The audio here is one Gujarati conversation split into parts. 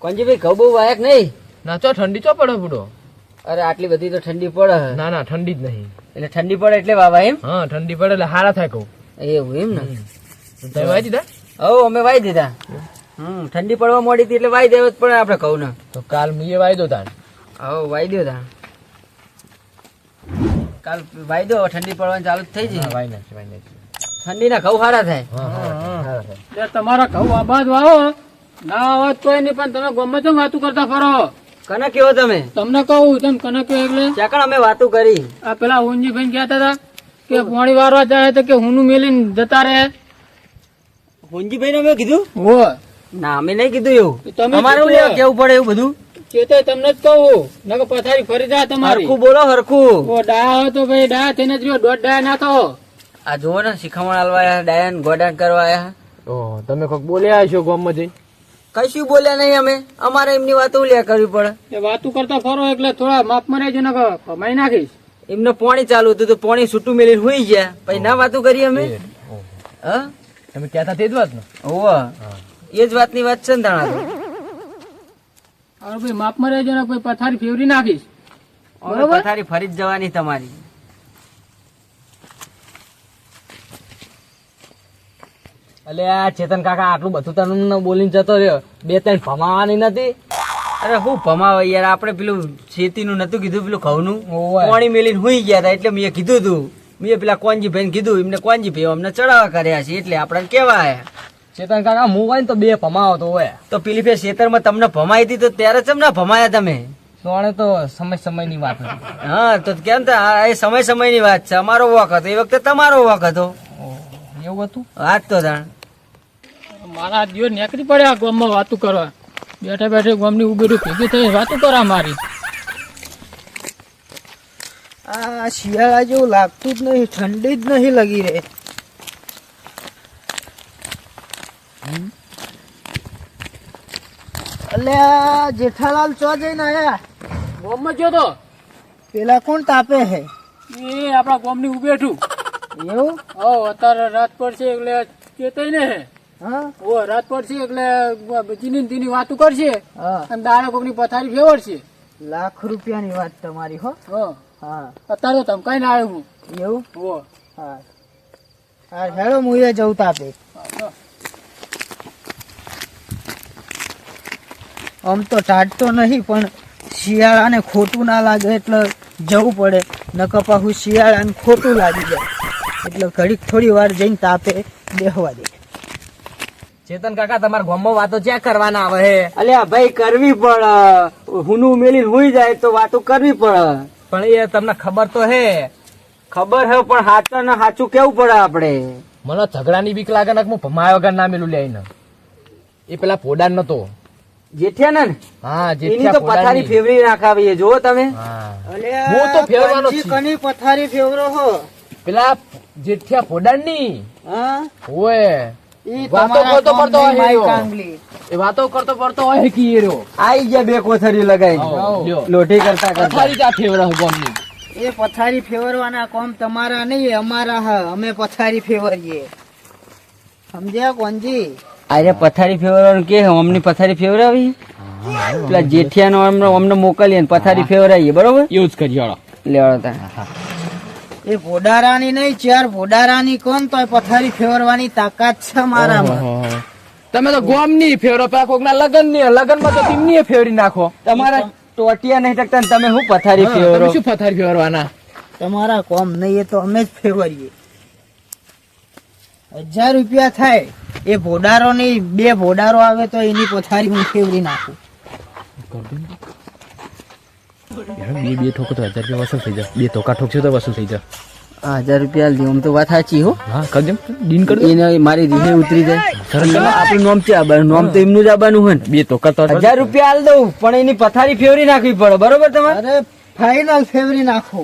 કોંજી ભાઈ ઘઉં બહુ વાયક નહીં? ના ચો ઠંડી ચો પડે બુડો. અરે આટલી બધી તો ઠંડી પડે. ના ના ઠંડી જ નહીં. એટલે ઠંડી પડે એટલે વાવા એમ? હા ઠંડી પડે એટલે હારા થાય કહું. એવું એમ ને? તમે વાઈ દીધા? હો અમે વાઈ દીધા. ઠંડી પડવા મોડી હતી એટલે વાઈ દેવું જ પડે આપડે ઘઉં ને. તો કાલ મીએ વાઈ દો તાન. હો વાઈ દો તા. કાલ વાઈ દો, ઠંડી પડવાની ચાલુ જ થઈ જાય. વાઈ નાખી વાઈ નાખી. ઠંડી ના ઘઉં સારા થાય. હારા થાય. તમારા ઘઉં આબાદ વાવો ના આવાજ કોઈ નહીં, પણ તમે ગમે તેમ વાતું કરતા ફરો. કને કેવો તમે? તમને કહું તમે કને કહો એટલે ચાકણ અમે વાતો કરી. આ પેલા ઊંજીભાઈ કહેતા હતા કે પાણી વારવા જાય તો કે હુનું મેલીને જતા રહે. હુંજીભાઈ ને અમે કીધું? હો ના અમે નહીં કીધું એવું. તમે અમારે કીધું એવું કેવું પડે એવું બધું? ચેતે તમને જ કહું નકર પથારી ફરી જાય તમારી. હરખું બોલો હરખું. ઓ ડાયા હોય તો ભાઈ ડાયા થઈને જ રહ્યો, દોઢ ડાયા નાખો. આ જુઓ ને શિખામણ આલવા આયા, ડાયન ગોડાન કરવા આયા. ઓહ તમે કોક બોલ્યા છો ગામમાં જઈ? કશું બોલ્યા નહીં અમે. અમારે એમની વાતો લ્યા કરવી પડે. એ વાતું કરતા ફરો એટલે થોડા માપમાં રહેજો નકર કમાઈ નાખીશ. એમને પોણી ચાલુ હતું તો પોણી છૂટું મેલીને હુઈ ગયા. પછી ના વાતો કરી અમે. હા તમે કહેતા તે જ વાત ને? હોવા એ જ વાતની વાત છે ને તાણા તો. હવે ભાઈ માપમાં રહેજો ને ભાઈ પથારી ફેવરી નાખીશ. હવે પથારી ફરી જ જવાની તમારી. અલે આ ચેતન કાકા આટલું બધું તને બોલીને જતો રહ્યો, બે ત્રણ ભમાવાની નથી? અરે હું ભમાવા યાર, આપણે પેલું ખેતીનું નતું કીધું, પેલું ઘઉંનું ઓવે. પોણી મેલીને હુઈ ગયા હતા એટલે મેં કીધું તું. મેં પેલા કોંજી ભાઈ કીધું, એમને કોંજી ભાઈ અમને ચડાવવા કર્યા છે એટલે આપણને કેવા આયા. ચેતન કાકા હું હોય ને તો બે ભમાવો તો હોય. તો પેલી ફેર ખેતરમાં તમને ભમાઈ હતી તો ત્યારે ચમ ના ભમાયા તમે? સોણે તો સમયની વાત હતી. હા તો કેમ તો એ સમયની વાત છે. અમારો વોક હતો એ વખતે તમારો વોક હતો. એવું હતું? વાત તો જાણ. મારા દિવસ નીકળી પડ્યા ગામમાં વાતું કરવા. બેઠા બેઠા ગામની ઉભેરું ભેગી થઈ વાતું કરવા મારી. આ શિયાળા જેવું લાગતું જ નહીં, ઠંડી જ નહીં લગી રે. અલ્યા જેઠાલાલ ચો જઈને આયા? ગામમાં ગયો તો પેલા કોણ તાપે હે? એ આપણા ગામની ઉભેઠું. એવું? હો અત્યારે રાત પડશે એટલે ચેતાઈ ને હે. હા ઓ રાત પડશે એટલે જીની ને તેની વાતું કરશે હા. અને દાડા કોકની પથારી ફેવરશે. લાખ રૂપિયાની વાત તમારી હો. હા હા અત્યારે તો ધમકાઈને આવ્યો હું. એવું? હો હા હા હેડો હું એ જવું તાપે. આમ તો ટાઢતો નહીં પણ શિયાળાને ખોટું ના લાગે એટલે જવું પડે. નકર પાછું શિયાળાને ખોટું લાગી જાય એટલે ઘડીક થોડી વાર જઈને તાપે બેહવા દે. ચેતન કાકા તમારા ગામમાં વાતો ક્યાં કરવાના આવે હે? અલ્યા ભાઈ કરવી પડે. હુનું મેલીને હુઈ જાય તો વાતો કરવી પડે. પણ એ તમને ખબર તો હે. ખબર હે પણ સાચું ને સાચું કેવું પડે આપડે. મને ઝઘડાની બીક લાગે ને હું ભમાયો વગર ના મેલું લઈને. એ પેલા પોડાન નતો. જેઠિયા ને હા એની તો પથારી ફેવરી નાખાવી જુઓ તમે. હું તો ફેરવાનો છું. કની પથારી ફેવરો હો? પેલા જેઠિયા પોડાન ની. હા ઓય વાતો કરતો પડતો હોય એ રહ્યો. એ વાતો કરતો પડતો હોય કે એ રહ્યો. આઈ ગયા બે કોથરી લગાઈ લ્યો. લોઢી કરતા કરતા. પથારી ક્યાં ફેવરા ગામની? એ પથારી ફેવરવાના કામ તમારા નહીં અમારા હા. અમે પથારી ફેવરીએ સમજ્યા કોંજી? અરે પથારી ફેવરવાનું કે અમની પથારી ફેવરાવી પેલા જેઠિયાનો અમને મોકલીએ પથારી ફેવરાવીએ બરોબર? એવું જ કરી લેવાડો એ ભોડારાની નહીં, ચાર ભોડારાની કોણ તો પથારી ફેવરવાની તાકાત છે મારામાં. તમે તો ગોમ ની ફેવરો કોક ના લગન ની લગન માં તો તેમની ફેવરી નાખો. તમારા ટોટિયા નહીં ટકતા ને તમે શું પથારી ફેવરો? શું પથારી ફેરવાના? તમારા કોમ નહીં એ તો અમે જ ફેવરીએ. 1000 રૂપિયા થાય એ ભોડારો ની. 2 ભોડારો આવે તો એની પથારી હું ફેવરી નાખું. બે ઠોકો તો 1000 રૂપિયા વસૂલ થઈ જાય. બે ધોકા ઠોકશે તો વસૂલ થઈ જાય. 1000 રૂપિયા લે આમ તો વાત સાચી હો. હા કરજો ડીન કરી દો. એને મારી રીહે ઉતરી જાય. આપણું નોમ છે આબાનું, નોમ તો એમનું જ આબાનું હોય ને. બે ધોકા તો 1000 રૂપિયા આલ દઉં પણ એની પથારી ફેવરી નાખવી પડે બરોબર તમારે? અરે ફાઈનલ ફેવરી નાખો.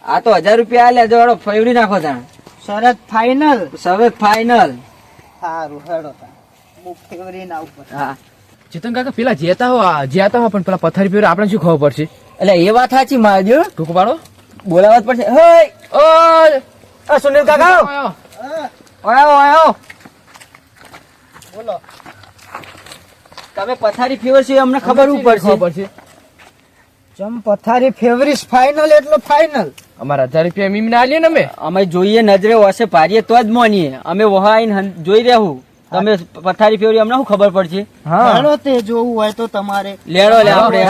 આ તો 1000 રૂપિયા આલે જવાડો ફેવરી નાખો તાણ. શરત ફાઈનલ. શરત ફાઈનલ. સારું હેડો તાણ હું ફેવરી ના ઉપર. હા ચેતન કાકા પેલા જેતા હો પણ પેલા પથારી ફેર આપણે શું ખબર પડશે? એટલે એ વાત સાચી મારજો. ટૂંકો પાડો બોલાવત પડશે. ઓય સુનિલ કાકા આયો આયો બોલો. તમે પથારી ફેવર છે અમને ખબર પડશે. પડશે ચમ પથારી ફેવરીશ ફાઇનલ એટલે ફાઇનલ. અમારા 1000 રૂપિયા મીમ ના આલીએ ને અમે જોઈએ નજરે વસે પારીએ તો જ માનીએ. અમે વહાઈને જોઈ રહેવું. તમે પથારી ફેવરી અમને શું ખબર પડશે? હા તે જોવું હોય તો તમારે લેડો લે આપણે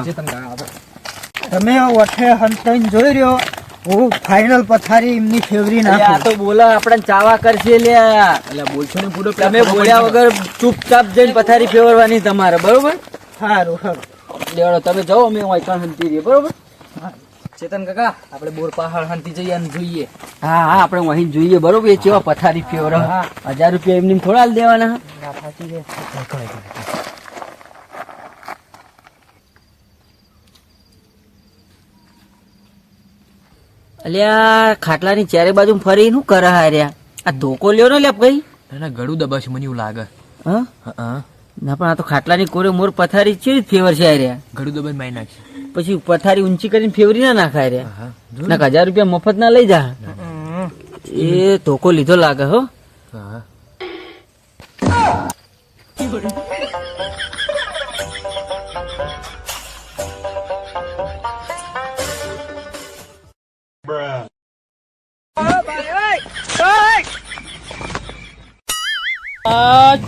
ચેતન કાકા તમે વઠે હંતાઈને જોઈ રહ્યો હું ફાઇનલ પથારી એમની ફેવરી આ નાખું. તો બોલા આપણને ચાવા કરશે લે એટલે બોલશો ને પૂરો તમે બોલ્યા વગર ચૂપચાપ જઈને પથારી ફેરવવાની તમારે બરોબર. સારું સારું લેવડો તમે જાઓ અમે વાયકણ હંતી રહીએ બરોબર. ચેતન કાકા આપણે બોર પહાડ હંતી જઈએ અને જોઈએ. હા હા આપણે વહી જોઈએ બરોબર. એ કેવા પથારી ફેવર 1000 રૂપિયા એમને થોડા હાલ દેવાના. અલ્યા ખાટલાની ચારે બાજુ ફરી શું કરે હાર્યા? આ ધોકો લ્યો ને લે ભાઈ. ના ગળું દબાશે મને એવું લાગે. હા હા ના પણ આ તો ખાટલાની કોરે મોર પથારી ચેવી ફેવર છે હાર્યા. ગળું દબાઈ મારી નાખશે. પછી પથારી ઊંચી કરીને ફેવરી ના નાખાય રે. હા ના 1000 રૂપિયા મફત ના લઈ જા. એ ધોકો લીધો લાગે હો. હા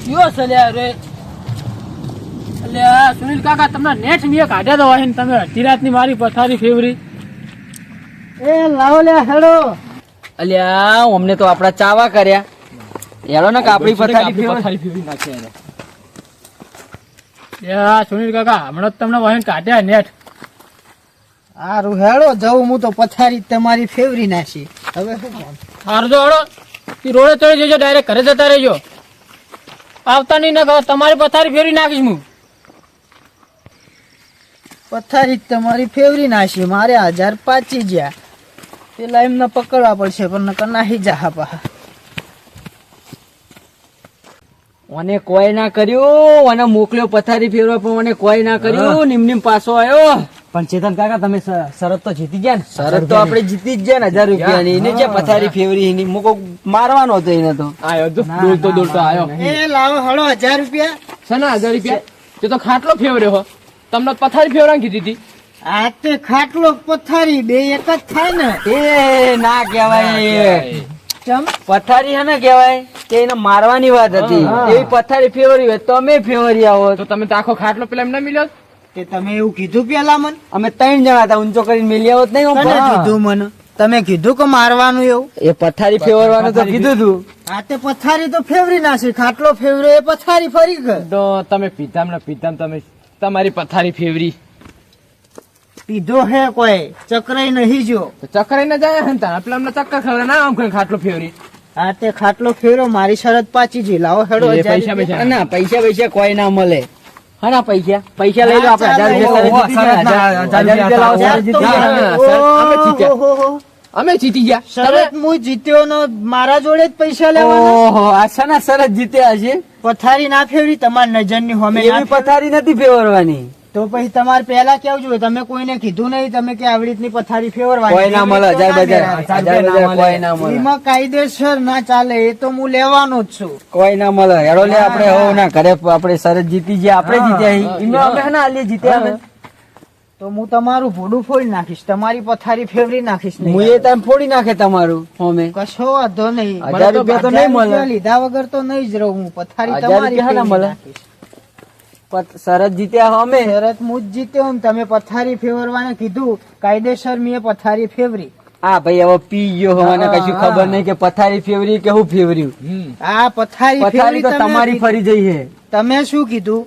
કયો સલ્યા રે અલ્યા સુનિલ કાકા તમને નેટ મેં કાઢ્યા તો હોય ને તમે અડધી રાતની મારી પથારી ફેવરી. એ લાવો લે હેડો. અલ્યા અમને તો આપડા ચાવા કર્યા. હેડો ને કે આપણી પથારી ફેવર. ફેવરી નાખી સુનિલ કાકા હમણાં જ તમને વહીને કાઢ્યા નેટ. હારું હેડો જવું હું તો પથારી તમારી ફેવરી નાખી. હવે શું કામ? હારું તો હળો રોડે ચડી જજો ડાયરેક્ટ ઘરે જતા રહેજો. આવતા નહીં ને તમારી પથારી ફેરવી નાખીશ હું. પથારી તમારી ફેવરી નાખી. મારે 1000 પાછી ગયા. પેલા એમને પકડવા પડશે પણ નકર નાહી જા પા. મને કોઈ ના કર્યું. મને મોકલ્યો પથારી ફેરવા પણ મને કોઈ ના કર્યું. નિમનિમ પાછો આવ્યો. પણ ચેતન કાકા તમે શરત તો જીતી ગયા ને. શરત તો આપણે જીતી જ ગયા ને 1000 રૂપિયાની. એને જે પથારી ફેવરી એની મોકો મારવાનો હતો એને તો. આયો દોડતો આયો. એ લાવો હળો 1000 રૂપિયા. શેના 1000 રૂપિયા? તે તો ખાટલો ફેવર્યો હો. તમને પથારી ફેરવાની કીધી હતી. આ તે ખાટલો પથારી બે એક જ થાય ને. એ ના કહેવાય. ચમ પથારી હે ને કહેવાય. તે એને મારવાની વાત હતી. એવી પથારી ફેવરી હોય તો અમે ફેવરી આવો. તો તમે તો આખો ખાટલો પેલા એમ ના મિલ્યો. તે તમે એવું કીધું પેલા મને. અમે 3 જણા હતા ઊંચો કરીને મિલી આવત નહીં. કીધું મને તમે કીધું કે મારવાનું એવું. એ પથારી ફેવરવાનું તો કીધું તું. આ તે પથારી તો ફેવરી નાખી. ખાટલો ફેવરે એ પથારી ફરી ગઈ. તો તમે પીધામ તમે તમારી પથારી ફેવરી. પીધો હે કોઈ ચક્રાઈ નહીં જો. તો ચક્કર ના જાય હંતા પેલા અમને ચક્કર ખબર ના આમ કરીને ખાટલો ફેવરી. આ તે ખાટલો ફેરો મારી શરત પાછી જી. લાવો હેડો. એ પૈસા ના પૈસા કોઈ ના મળે. હા ના પૈસા લઈ લો આપણે. 1000 રૂપિયા અમે જીતી ગયા. શરત હું જીત્યો નો મારા જોડે જ પૈસા લેવાના. ઓહો આ શાના શરત જીત્યા છે? પથારી ના ફેવરી તમારી નજરની હોમે. એવી પથારી નથી ફેવરવાની. તો પછી તમારે પહેલા કેવું જોઈએ. તમે કોઈને કીધું નહીં. તમે કે આવી રીતની પથારી ફેવરવાની. કોઈ ના મળે. 1000 કોઈ ના મળે. એમાં કાયદેસર ના ચાલે. એ તો હું લેવાનો જ છું. કોઈ ના મળે. હેડો લે આપણે હો ના ઘરે આપણે શરત જીતી ગયા. આપણે જીત્યા. એમાં અમે ના આલીએ જીત્યા અમે. તો હું તમારું ભોડું ફોડી નાખીશ. તમારી પથારી ફેવરી નાખીશ. હું એ તમે ફોડી નાખે તમારું હોમે. કશો વાંધો નહીં. 1000 રૂપિયા તો નહીં મળે. લીધા વગર તો નહીં જ રહું હું. પથારી તમારી ફેવરી નાખીશ. શરત જીત્યા અમે. શરત હું જ જીત્યો. તમે પથારી ફેવરવાને કીધું. કાયદેસર મેં પથારી ફેવરી. હા ભાઈ હવે પી ગયો હોવાને કશું ખબર નહીં કે પથારી ફેવરી કે હું ફેવર્યું. આ પથારી તો તમારી ફરી જઈ છે. તમે શું કીધું?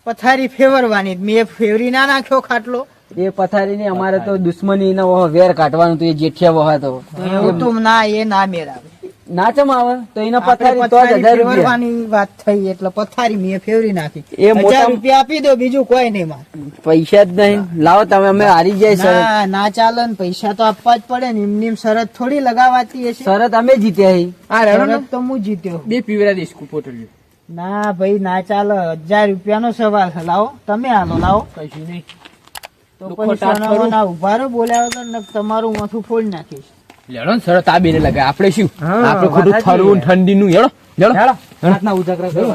પથારી ફેવરવાની. મેં ફેવરી ના નાખ્યો ખાટલો. એ પથારી ની અમારે તો દુશ્મની વેર કાઢવાનું હતું. એ જેઠિયા વહા તો એવું તો ના. એ ના મેળાવે. ના ચમ આવે તો એને પથારી તો 1000 રૂપિયાની વાત થઈ. એટલે પથારી મેં ફેવરી નાખી. એ 1000 રૂપિયા આપી દો. બીજું કોઈ નહીં. મારે પૈસા જ નહીં. લાવો તમે. અમે હારી જાય. ના ચાલે ને. પૈસા તો આપવા જ પડે ને. એમની શરત થોડી લગાવાતી હશે. શરત અમે જીત્યા. શરત તો હું જીત્યો. બે પીવરા દઈશ પોટલ્યું. ના ભાઈ ના ચાલે. 1000 રૂપિયાનો સવાલ છે. લાવો તમે હાલો. લાવો કશું નહીં. તો પછી ના ઉભા રહો બોલ્યા વગર. તમારું માથું ફોડી નાખીશ. લેડો ને શરત આ બેને લગાય. આપણે શું આપણે ખોટું થરવું ઠંડી નું. હેડો હાથના ઉજાગરા કરો.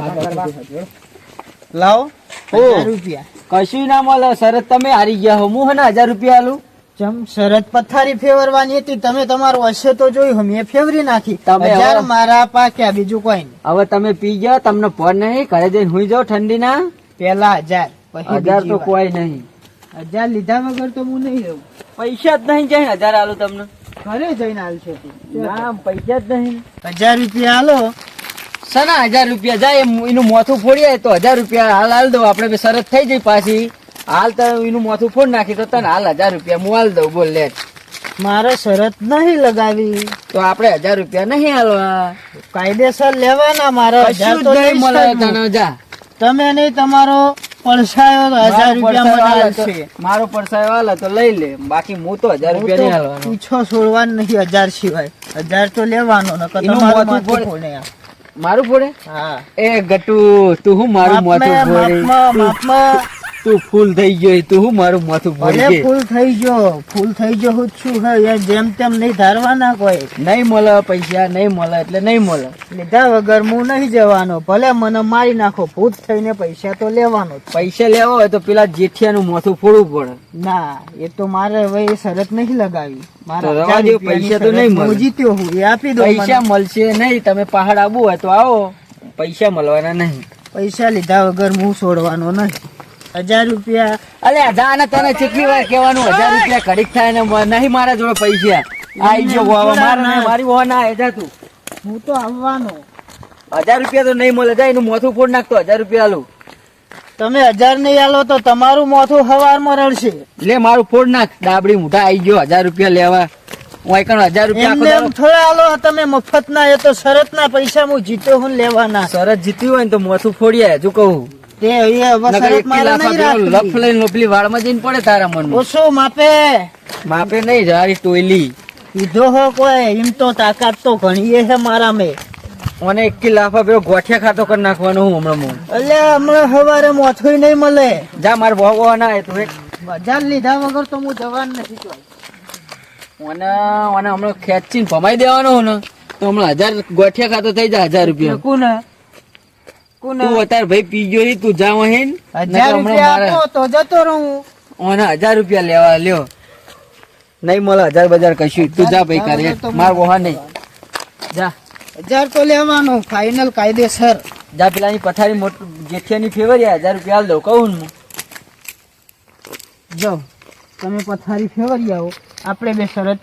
લાવો ઓ. 1000 રૂપિયા. કશું ના મળે શરત તમે હારી ગયા હો હું હે ને 1000 રૂપિયા આલું ચમ શરત પથારી ફેરવાની હતી, તમે તમારું હશે તો જોયું, મેં ફેવરી નાખી. તમે 1000 હવે- મારા પાક્યા, બીજું કોઈ નહીં. હવે તમે પી ગયા તમને ફોન નહીં ઘરે જઈને હુઈ જાઓ ઠંડી ના પેલા 1000 પછી 1000 તો બીજી વાર. કોઈ નહીં 1000 લીધા વગર તો હું નહીં રહું. પૈસા જ નહીં જાય 1000 આલું તમને ઘરે જઈને હાલશે તું. ના પૈસા જ નહીં 1000 રૂપિયા હાલો. સના 1000 રૂપિયા જાય એનું મોથું ફોડીએ તો 1000 રૂપિયા હાલ દઉં આપણે બે શરત થઈ જાય પાછી હાલ તો એનું મોથું ફોડ નાખી તો તને હાલ 1000 રૂપિયા હું હાલ દઉં બોલ લે મારે શરત નહીં લગાવી, તો આપણે 1000 રૂપિયા નહીં હાલવા કાયદેસર લેવાના. મારા 1000 કશું તો જ નહીં લઈશ મળે જ હું. તને જા તમે નહીં, તમારો પડછાયો 1000 રૂપિયા મને હાલશે. મારો પડસાયો હાલે તો લઈ લે બાકી હું તો 1000 રૂપિયા નહીં હાલવાનો પીછો છોડવાનું નહીં 1000 સિવાય. 1000 તો લેવાનો, નકર એનું તમારું મોઢું માથું ફોડ. ફોડે. મારું ફોડે હા, એ ગટુ તું હું મારું મોથું ફોડી માપમાં તું ફૂલ થઈ ગયો તું હું મારું મોથું ભલે ફોડી ફૂલ થઈ ગયો, ફૂલ થઈ ગયો હું જ છું. હે યાર, જેમ તેમ નહીં ધારવાના કોઈ. નહીં મળે પૈસા નહીં મળે એટલે નહીં મળે લીધા વગર હું નહીં જવાનો. ભલે મને મારી નાખો, ભૂત થઈને પૈસા તો લેવાનો જ. પૈસા લેવા હોય તો પેલા જેઠિયાનું મોથું ફોડવું પડે ના, એ તો મારે હવે એ શરત નહીં લગાવી. તો રવા દો, પૈસા તો નહીં મળે. હું જીત્યો હું, એ આપી દો. પૈસા મળશે નહીં તમે પહાડ આવવું હોય તો આવો પૈસા મળવાના નહીં પૈસા લીધા વગર હું છોડવાનો નહીં. 1000 રૂપિયા અલે જા ને તને કેટલી વાર કહેવાનું 1000 રૂપિયા ઘડીક થાય ને નહીં મારા જોડે પૈસા આઈ જો મારી વહુ ના એ જા તું હું તો આવવાનો. 1000 રૂપિયા તો નહીં મળે જા એનું મોથું ફોડ નાખતો 1000 રૂપિયા આલું તમે 1000 નહીં આલો તો તમારું મોથું હવારમાં રડશે. લે મારું ફોડ નાખ ડાબડી મોઢા આઈ ગયો 1000 રૂપિયા લેવા હું એકણ 1000 રૂપિયા આખો એમને એમ દાડો- થોડા આલો તમે મફત ના, એ તો શરત ના પૈસા હું જીત્યો હું લેવાના. શરત જીત્યું હોય ને તો મોથું ફોડીએ હજુ કહું તે હવે નકર શરત એક મારે લાફા નહીં પેલો લફ રાખવી. લઈને લોપલી વાળમાં જઈને પડે તારા મનમાં ઓછું માપે માપે નહીં જારી ટોયલી કીધો હો કોઈ, એમ તો તાકાત તો ઘણી છે મારા મેં. મને એક લાફા પેલો ગોઠિયા ખાતો કરી નાખવાનો હું હમણાં હું એટલે હમણાં સવારે મોથું નહીં મળે. જા મારે ભોગવા ના એ તું એક 1000 લીધા વગર તો હું જવાન નથી જોઈ. મને હમણાં ખેંચીને ભમાઈ દેવાનો ને તો હમણાં 1000 ગોઠિયા ખાતો થઈ જાય 1000 રૂપિયા કોને કોને તું અત્યારે ભાઈ પી ગયો ઈ તું જા વહીન 1000 રૂપિયા આપો તો જતો રહું. ઓને 1000 રૂપિયા લેવા લ્યો નહીં મળે 1000 બજાર કશું તું જા ભાઈ કરે માર વહા નહીં જા 1000 તો લેવાનો ફાઇનલ કાયદેસર. જા પેલાની પથારી મોટું જેઠિયાની ફેવરિયા 1000 રૂપિયા હાલ દઉં કહું ને જો તમે પથારી ફેરવી આવો, આપણે બે શરત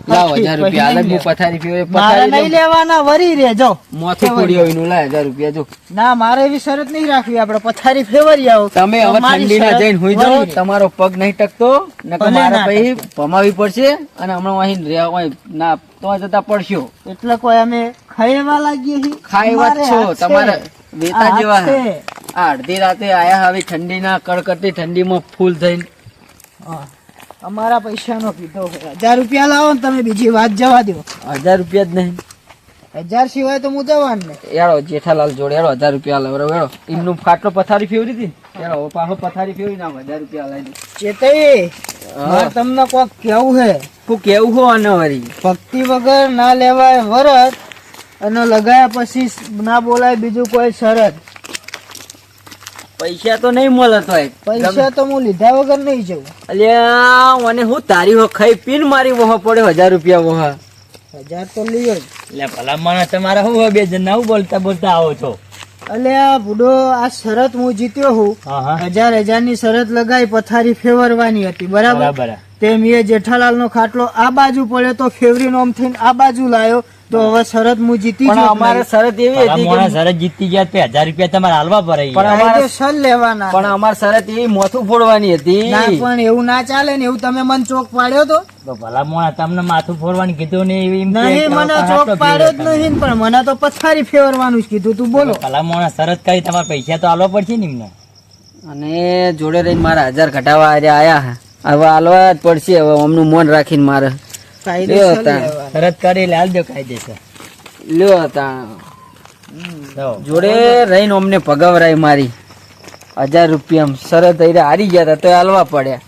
લાવ 1000 રૂપિયા હાલ હું પથારી ફેવરી મારે નહીં પથારી લેવાના, વરી રે જો. મોથું ફોડી એનું લાય 1000 રૂપિયા જો ના, મારે એવી શરત નહીં રાખવી. આપણે પથારી ફેરવી આવો. તમે હવે તમારી ઠંડીના શરત જઈને હુઈ જાઓ વરી રે. તમારો પગ નહીં ટકતો નકર ભલે મારે ના પછી ભમાવી પડશે અને હમણાં અહીં રહેવા ના તો જતા પડશો એટલે કોઈ અમે ખાઈવા લાગીએ છીએ. ખાઈવા જ છો અમારે હાથ તમારે છે. વેતા આ જેવા હાથ છે. આ અડધી રાતે આયા હવે ઠંડીના કડકડતી ઠંડીમાં ફૂલ થઈને હા. અમારા પૈસાનો પીધો હોય. 1000 રૂપિયા લાવો ને તમે, બીજી વાત જવા દો. 1000 રૂપિયા જ નહીં 1000 સિવાય તો હું જવાન ને. યારો જેઠાલાલ જોડે યારો 1000 રૂપિયા લાવ યારો એમનું ખાટલો પથારી ફેવરી હતી યારો હવે પાછો પથારી ફેવરી નાખો 1000 રૂપિયા લાવી ચેતઈ, મારે તમને કોક કેવું હે, હું કેવું હો આને વળી ભક્તિ વગર ના લેવાય વરત, અને લગાયા પછી ના બોલાય બીજું કોઈ શરત. પૈસા તો નહીં મળે તોય પૈસા તો હું લીધા વગર નહીં જવું. અલ્યા મને હું તારી હો ખાઈ પીને મારી વહો પડ્યો 1000 રૂપિયા વહા 1000 તો લઈ જ. એટલે ભલા માણસ તમારા શું બે જણ બોલતા બોલતા આવો છો? અલ્યા બુડો, આ શરત હું જીત્યો હું. હા હા 1000 ની શરત લગાઈ, પથારી ફેરવવાની હતી, બરાબર. બરાબર. તે મેં જેઠાલાલ નો ખાટલો આ બાજુ પડ્યો તો ફેવરી નોમ થઈને આ બાજુ લાયો, તો હવે શરત હું જીતી પણ ગયો. અમારે શરત એવી ભલા હતી માણસ કે સરસ જીતી ગયા તે 1000 રૂપિયા તમારે હાલવા પડે પણ યાર. કાયદેસર લેવાના. પણ અમારી શરત એવી મોથું ફોડવાની હતી ના, પણ એવું ના ચાલે ને. એવું તમે મને ચોક પાડ્યો તો તો ભલા માણસ તમને માથું ફોડવાનું કીધું ને એવી એમ કે નહીં, મને ચોક પાડ્યો જ નહીં, પણ મને તો પથારી ફેરવાનું જ કીધું તું. બોલો. ભલા માણસ સરસ કરી તમારે પૈસા તો હાલવા પડશે ને એમને. અને જોડે રહીને મારા 1000 ઘટાવા આયા હવે હાલવા જ પડશે હવે અમનું મન રાખીને મારે કાયદેસર લ્યો તા. લેવાના. સરસ કરી લાલ દો કાયદેસર. લ્યો હતા જો જોડે રહીને અમને ભગાવરાય મારી 1000 રૂપિયા શરત હારી ગયા હતા તો હાલવા પડ્યા